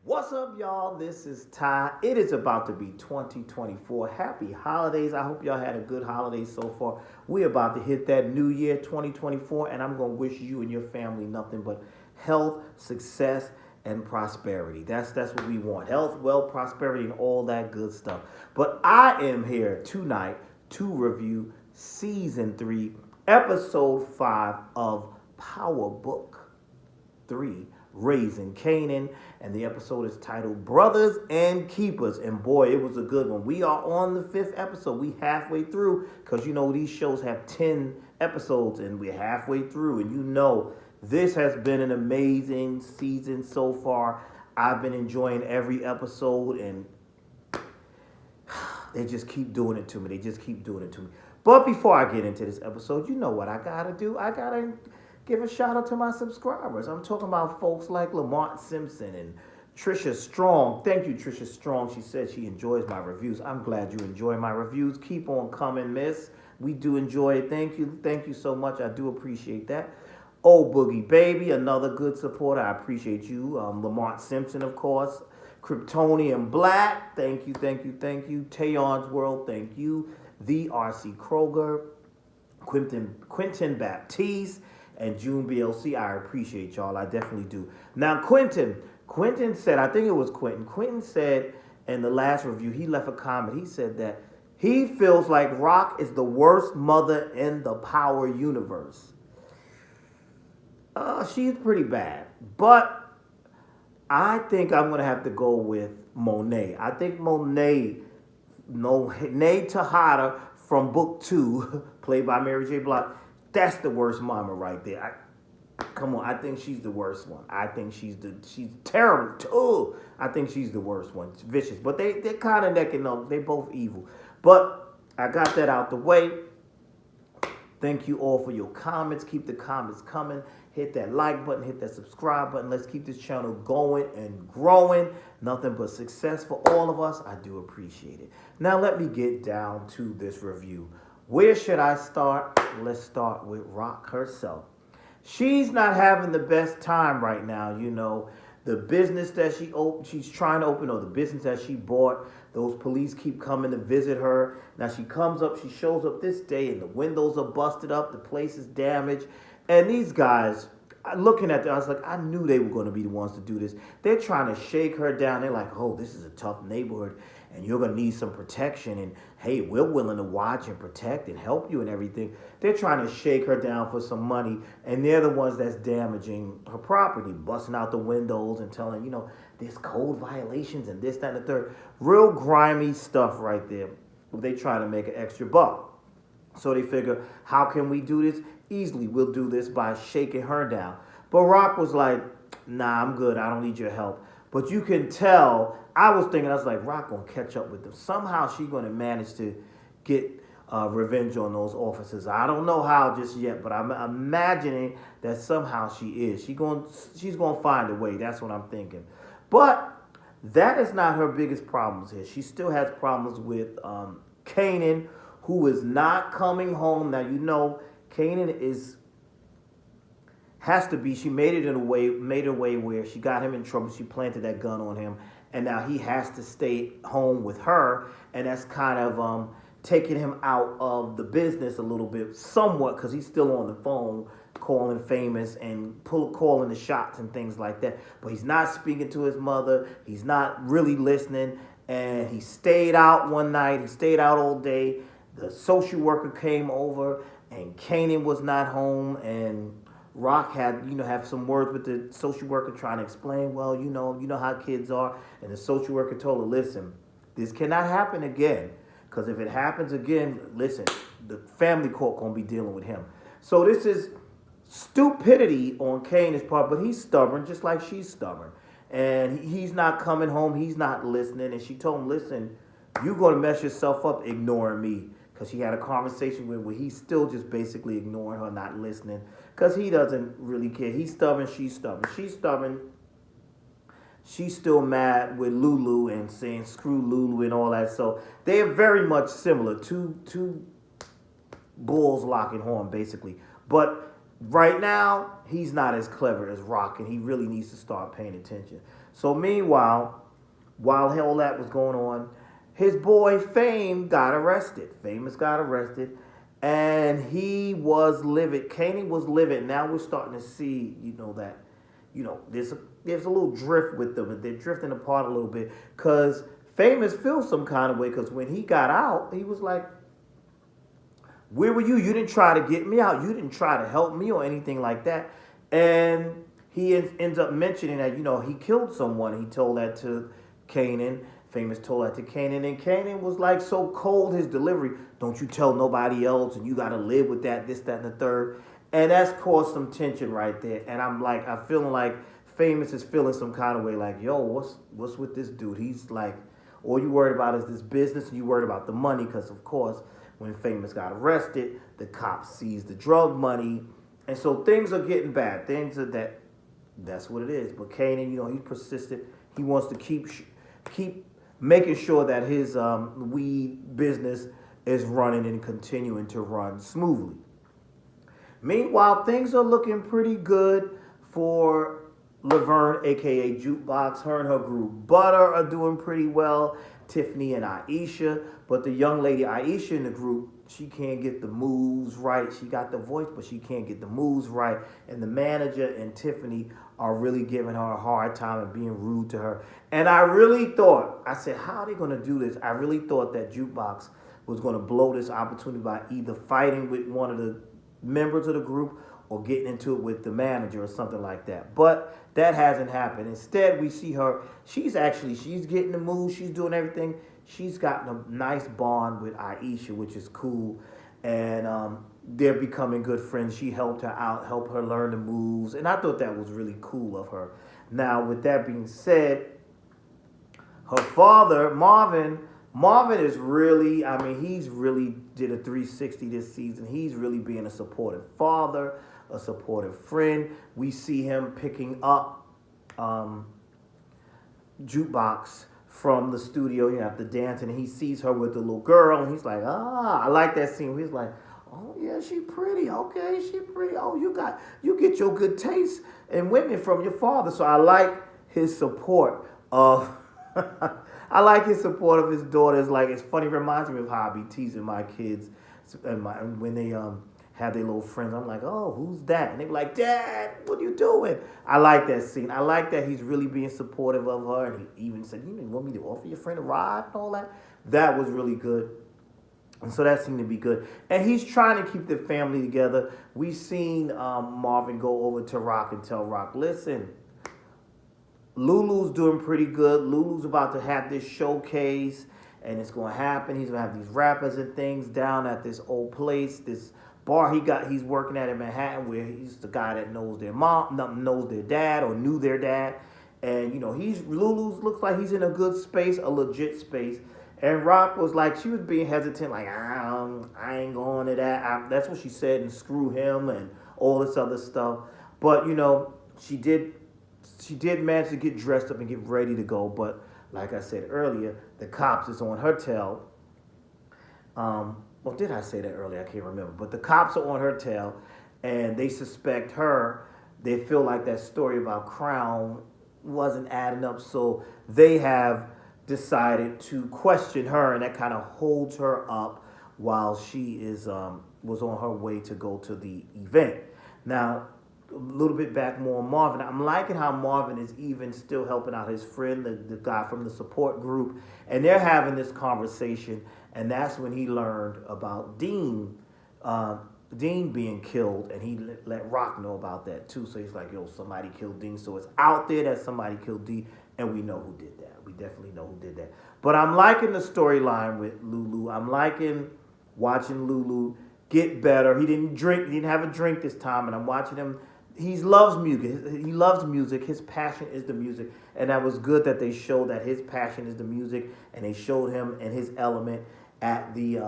What's up, y'all? This is Ty. It is about to be 2024. Happy holidays. I hope y'all had a good holiday so far. We're about to hit that new year, 2024, and I'm going to wish you and your family nothing but health, success, and prosperity. That's what we want. Health, wealth, prosperity, and all that good stuff. But I am here tonight to review Season 3, Episode 5 of Power Book 3, Raising Kanan, and the episode is titled Brothers and Keepers. And boy, it was a good one. We are on the 5th episode. We halfway through, because you know these shows have 10 episodes and we're halfway through. And you know this has been an amazing season so far. I've been enjoying every episode, and they just keep doing it to me. They just keep doing it to me. But before I get into this episode, you know what I gotta do? I gotta give a shout out to my subscribers. I'm talking about folks like Lamont Simpson and Trisha Strong. Thank you, Trisha Strong. She said she enjoys my reviews. I'm glad you enjoy my reviews. Keep on coming, miss. We do enjoy it. Thank you. Thank you so much. I do appreciate that. Oh, Boogie Baby, another good supporter. I appreciate you. Lamont Simpson, of course. Kryptonian Black. Thank you, thank you, thank you. Tayon's World. Thank you. The R.C. Kroger. Quentin Baptiste. And June BLC, I appreciate y'all. I definitely do. Now, Quentin said, I think it was Quentin said in the last review, he left a comment. He said that he feels like Rock is the worst mother in the Power universe. She's pretty bad. But I think I'm going to have to go with Monet. I think Monet Tejada from Book 2, played by Mary J. Blige, that's the worst mama right there. Come on, I think she's the worst one. I think she's terrible too. I think she's the worst one. It's vicious, but they're kind of neck and neck. They both evil. But I got that out the way. Thank you all for your comments. Keep the comments coming. Hit that like button. Hit that subscribe button. Let's keep this channel going and growing. Nothing but success for all of us. I do appreciate it. Now let me get down to this review. Where should I start? Let's start with Rock herself. She's not having the best time right now. You know, the business that she's trying to open, or the business that she bought, those police keep coming to visit her. Now she shows up this day, and the windows are busted up, the place is damaged. And these guys, looking at them, I was like, I knew they were going to be the ones to do this. They're trying to shake her down. They're like, oh, this is a tough neighborhood, and you're going to need some protection. And hey, we're willing to watch and protect and help you and everything. They're trying to shake her down for some money, and they're the ones that's damaging her property, busting out the windows and telling, you know, there's code violations and this, that, and the third. Real grimy stuff right there. They try to make an extra buck. So they figure, how can we do this? Easily, we'll do this by shaking her down. But Rock was like, nah, I'm good. I don't need your help. But you can tell, I was like, Rock gonna catch up with them. Somehow she's gonna manage to get revenge on those officers. I don't know how just yet, but I'm imagining that somehow she is. She's gonna find a way. That's what I'm thinking. But that is not her biggest problems here. She still has problems with Kanan, who is not coming home. Now, you know, Kanan has to be. She made her way where she got him in trouble. She planted that gun on him, and now he has to stay home with her, and that's kind of taking him out of the business a little bit, somewhat, because he's still on the phone calling Famous and calling the shots and things like that. But he's not speaking to his mother. He's not really listening, and he stayed out one night. He stayed out all day. The social worker came over, and Kanan was not home, and Rock had, have some words with the social worker trying to explain, well, you know how kids are. And the social worker told her, listen, this cannot happen again. Because if it happens again, listen, the family court going to be dealing with him. So this is stupidity on Kanan's part, but he's stubborn, just like she's stubborn. And he's not coming home. He's not listening. And she told him, listen, you're going to mess yourself up ignoring me. Because she had a conversation where he's still just basically ignoring her, not listening. Because he doesn't really care. He's stubborn, she's stubborn. She's stubborn. She's still mad with Lulu and saying screw Lulu and all that. So they're very much similar. Two bulls locking horn, basically. But Right now, he's not as clever as Rock, and he really needs to start paying attention. So meanwhile, while all that was going on, his boy Fame got arrested. Famous got arrested, and he was livid. Kanan was livid. Now we're starting to see, that, there's a little drift with them, and they're drifting apart a little bit because Famous feels some kind of way because when he got out, he was like, where were you? You didn't try to get me out. You didn't try to help me or anything like that. And he ends up mentioning that, he killed someone. He told that to Kanan. Famous told that to Kanan. And Kanan was like so cold, his delivery. Don't you tell nobody else. And you got to live with that, this, that, and the third. And that's caused some tension right there. And I'm feeling like Famous is feeling some kind of way like, yo, what's with this dude? He's like, all you worried about is this business and you worried about the money because, of course, when Famous got arrested, the cops seized the drug money. And so things are getting bad. Things are that's what it is. But Kanan, he's persistent. He wants to keep making sure that his weed business is running and continuing to run smoothly. Meanwhile, things are looking pretty good for Laverne, aka Jukebox. Her and her group Butter are doing pretty well. Tiffany and Aisha, but the young lady Aisha in the group, she can't get the moves right. She got the voice, but she can't get the moves right. And the manager and Tiffany are really giving her a hard time and being rude to her. And I said, how are they going to do this? I really thought that Jukebox was going to blow this opportunity by either fighting with one of the members of the group or getting into it with the manager or something like that. But that hasn't happened. Instead, we see her, she's getting the moves, she's doing everything. She's gotten a nice bond with Aisha, which is cool. And they're becoming good friends. She helped her out, helped her learn the moves. And I thought that was really cool of her. Now, with that being said, her father, Marvin is really, he's really did a 360 this season. He's really being a supportive father, a supportive friend. We see him picking up Jukebox from the studio, at the dance, and he sees her with the little girl, and he's like, I like that scene. He's like, oh yeah, she pretty. Okay, she pretty. Oh, you get your good taste in women from your father. So I like his support of I like his support of his daughters. Like, it's funny, it reminds me of how I be teasing my kids and when they have their little friends. I'm like, oh, who's that? And they be like, Dad, what are you doing? I like that scene. I like that he's really being supportive of her. And he even said, you didn't want me to offer your friend a ride and all that. That was really good. And so that seemed to be good. And he's trying to keep the family together. We've seen Marvin go over to Rock and tell Rock, listen, Lulu's doing pretty good. Lulu's about to have this showcase, and it's going to happen. He's going to have these rappers and things down at this old place, this bar he's working at in Manhattan, where he's the guy that knows their mom, knows their dad, or knew their dad. And, Lulu's looks like he's in a good space, a legit space. And Rock was like, she was being hesitant, like, I ain't going to that. That's what she said, and screw him and all this other stuff. But, she did manage to get dressed up and get ready to go. But like I said earlier, the cops is on her tail. Well, did I say that earlier? I can't remember. But the cops are on her tail, and they suspect her. They feel like that story about Crown wasn't adding up, so they have decided to question her, and that kind of holds her up while she was on her way to go to the event. Now, a little bit back more on Marvin. I'm liking how Marvin is even still helping out his friend, the guy from the support group, and they're having this conversation, and that's when he learned about Dean being killed, and he let Rock know about that too. So he's like, yo, somebody killed Dean. So it's out there that somebody killed Dean, and we know who did that. We definitely know who did that. But I'm liking the storyline with Lulu. I'm liking watching Lulu get better. He didn't have a drink this time, and I'm watching him. He loves music. He loves music. His passion is the music, and that was good that they showed that his passion is the music, and they showed him in his element at the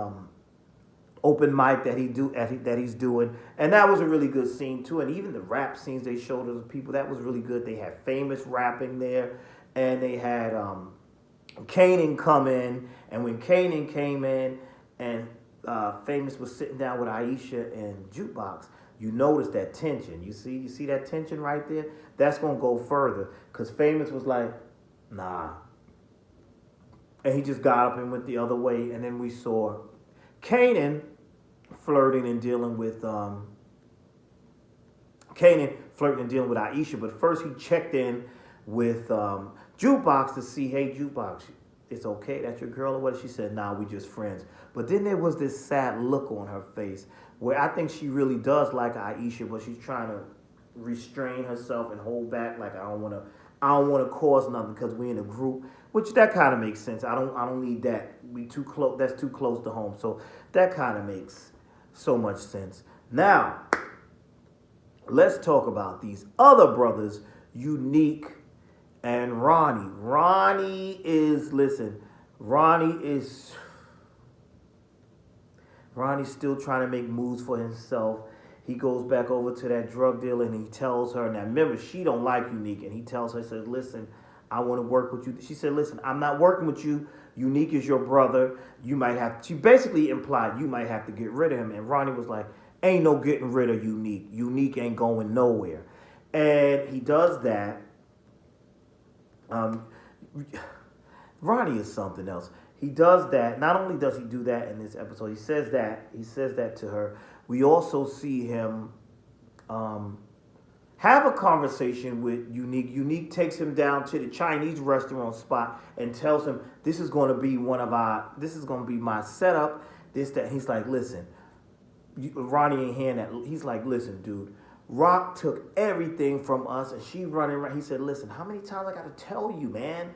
open mic that he's doing, and that was a really good scene too. And even the rap scenes they showed those people, that was really good. They had Famous rapping there, and they had Kanan come in, and when Kanan came in and Famous was sitting down with Aisha and Jukebox, You notice that tension. You see that tension right there? That's gonna go further. Cause Famous was like, nah. And he just got up and went the other way. And then we saw Kanan flirting and dealing with Aisha. But first he checked in with Jukebox to see, hey Jukebox, it's okay, that's your girl or what? She said, nah, we just friends. But then there was this sad look on her face where I think she really does like Aisha, but she's trying to restrain herself and hold back. Like I don't want to cause nothing because we in a group, which that kind of makes sense. I don't need that. We too close. That's too close to home. So that kind of makes so much sense. Now, let's talk about these other brothers, Unique and Ronnie. Ronnie is Ronnie's still trying to make moves for himself. He goes back over to that drug dealer and he tells her, now remember, she don't like Unique, and he tells her, he says, listen, I want to work with you. She said, listen, I'm not working with you. Unique is your brother. She basically implied you might have to get rid of him. And Ronnie was like, ain't no getting rid of Unique. Unique ain't going nowhere. And he does that. Ronnie is something else. He does that. Not only does he do that in this episode, he says that to her. We also see him have a conversation with Unique. Unique takes him down to the Chinese restaurant spot and tells him, this is going to be my setup. This, that. He's like, listen, Ronnie ain't hearing that. He's like, listen, dude, Rock took everything from us and she running around. He said, listen, how many times I got to tell you, man?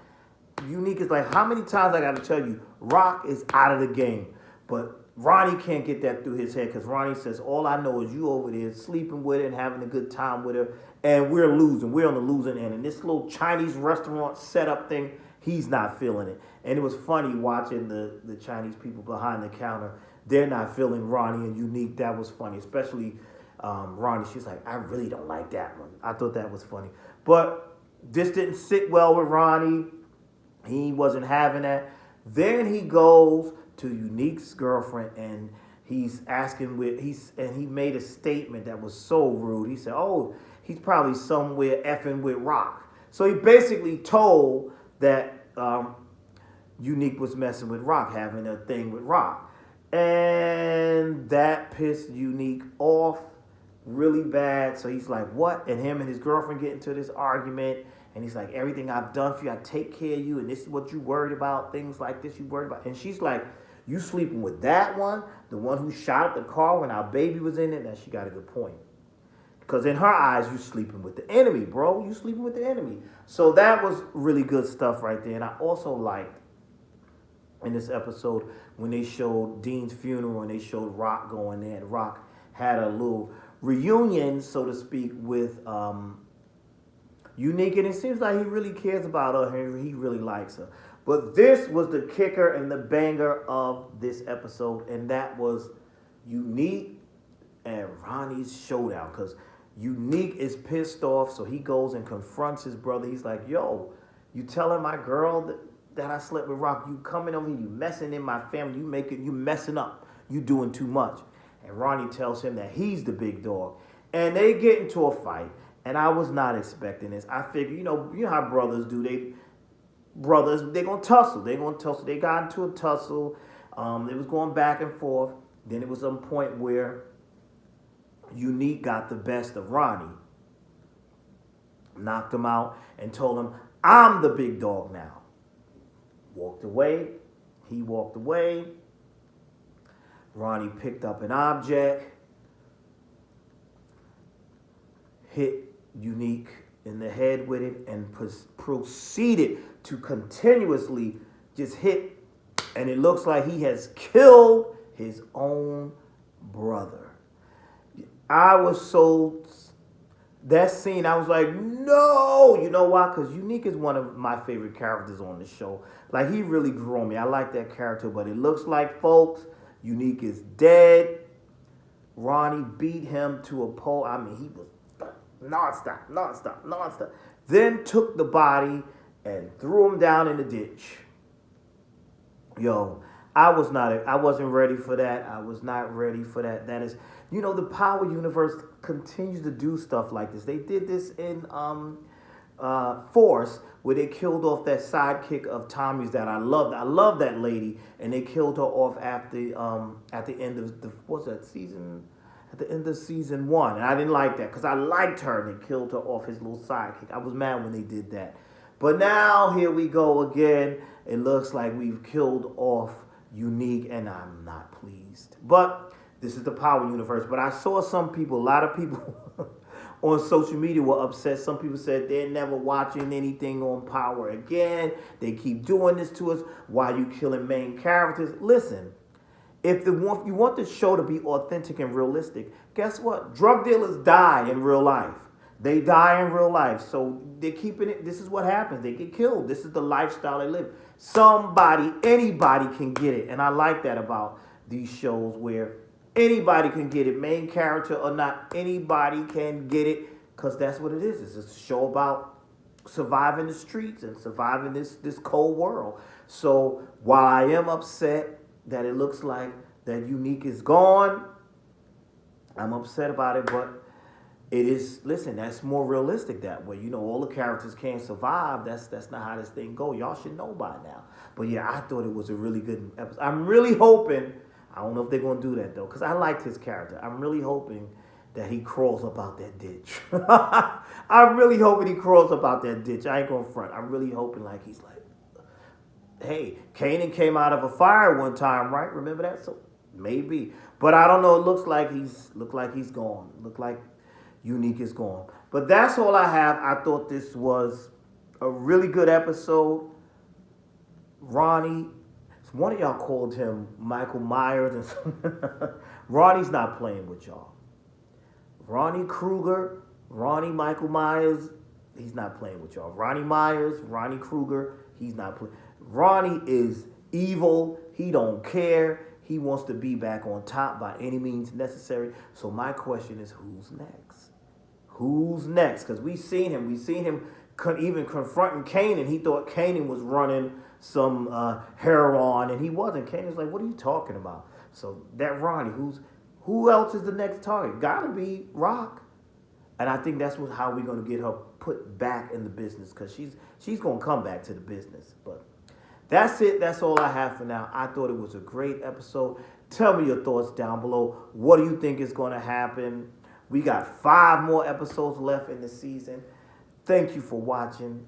Unique is like, how many times I got to tell you, Rock is out of the game. But Ronnie can't get that through his head because Ronnie says, all I know is you over there sleeping with her and having a good time with her, and we're losing. We're on the losing end. And this little Chinese restaurant setup thing, he's not feeling it. And it was funny watching the Chinese people behind the counter. They're not feeling Ronnie and Unique. That was funny, especially Ronnie. She's like, I really don't like that one. I thought that was funny. But this didn't sit well with Ronnie. He wasn't having that. Then he goes to Unique's girlfriend and he's asking and he made a statement that was so rude. He said, oh, he's probably somewhere effing with Rock. So he basically told that Unique was messing with Rock, having a thing with Rock. And that pissed Unique off really bad. So he's like, what? And him and his girlfriend get into this argument. And he's like, everything I've done for you, I take care of you. And this is what you worried about. Things like this you worried about. And she's like, you sleeping with that one? The one who shot up the car when our baby was in it? Now she got a good point. Because in her eyes, you sleeping with the enemy, bro. You sleeping with the enemy. So that was really good stuff right there. And I also liked in this episode when they showed Dean's funeral and they showed Rock going there. And Rock had a little reunion, so to speak, with Unique, and it seems like he really cares about her and he really likes her. But this was the kicker and the banger of this episode, and that was Unique and Ronnie's showdown. Because Unique is pissed off, so he goes and confronts his brother. He's like, yo, you telling my girl that I slept with Rock, you coming over here, you messing in my family, you messing up, you doing too much. And Ronnie tells him that he's the big dog. And they get into a fight. And I was not expecting this. I figured, you know how brothers do. They're gonna tussle. They got into a tussle. It was going back and forth. Then it was some point where Unique got the best of Ronnie, knocked him out, and told him, I'm the big dog now. Walked away. He walked away. Ronnie picked up an object, hit Unique in the head with it, and proceeded to continuously just hit, and it looks like he has killed his own brother. That scene, I was like, no! You know why? Because Unique is one of my favorite characters on the show. Like, he really grew on me. I like that character, but it looks like, folks, Unique is dead. Ronnie beat him to a pole. I mean, he was nonstop. Then took the body and threw him down in the ditch. Yo, I wasn't ready for that. I was not ready for that. That is, the Power Universe continues to do stuff like this. They did this in Force, where they killed off that sidekick of Tommy's that I loved. I love that lady, and they killed her off at the end of the what's that season? At the end of season one, and I didn't like that because I liked her, and they killed her off his little sidekick. I was mad when they did that. But now here we go again. It looks like we've killed off Unique, and I'm not pleased. But this is the Power Universe. But I saw some people, a lot of people on social media were upset. Some people said they're never watching anything on Power again. They keep doing this to us. Why are you killing main characters? Listen, if you want the show to be authentic and realistic, guess what? Drug dealers die in real life. They die in real life. So they're keeping it. This is what happens. They get killed. This is the lifestyle they live. Anybody can get it. And I like that about these shows where anybody can get it. Main character or not, anybody can get it. Because that's what it is. It's a show about surviving the streets and surviving this cold world. So while I am upset that it looks like that Unique is gone, I'm upset about it, but it is, listen, that's more realistic that way. All the characters can't survive. That's not how this thing go. Y'all should know by now. But yeah, I thought it was a really good episode. I'm really hoping, I don't know if they're going to do that though, because I liked his character. I'm really hoping that he crawls up out that ditch. I'm really hoping he crawls up out that ditch. I ain't going to front. I'm really hoping like he's like, hey, Kanan came out of a fire one time, right? Remember that? So maybe. But I don't know. It looks like he's gone. Look like Unique is gone. But that's all I have. I thought this was a really good episode. Ronnie, one of y'all called him Michael Myers. Ronnie's not playing with y'all. Ronnie Kruger, Ronnie Michael Myers, he's not playing with y'all. Ronnie Myers, Ronnie Kruger, he's not playing. Ronnie is evil. He don't care. He wants to be back on top by any means necessary. So my question is, who's next? Who's next? Because we've seen him even confronting Kanan. He thought Kanan was running some heroin, and he wasn't. Kanan's like, what are you talking about? So that Ronnie, who else is the next target? Gotta be Rock. And I think that's how we're gonna get her put back in the business, because she's gonna come back to the business. But that's it. That's all I have for now. I thought it was a great episode. Tell me your thoughts down below. What do you think is going to happen? We got 5 more episodes left in the season. Thank you for watching.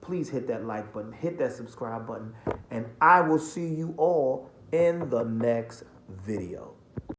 Please hit that like button. Hit that subscribe button. And I will see you all in the next video.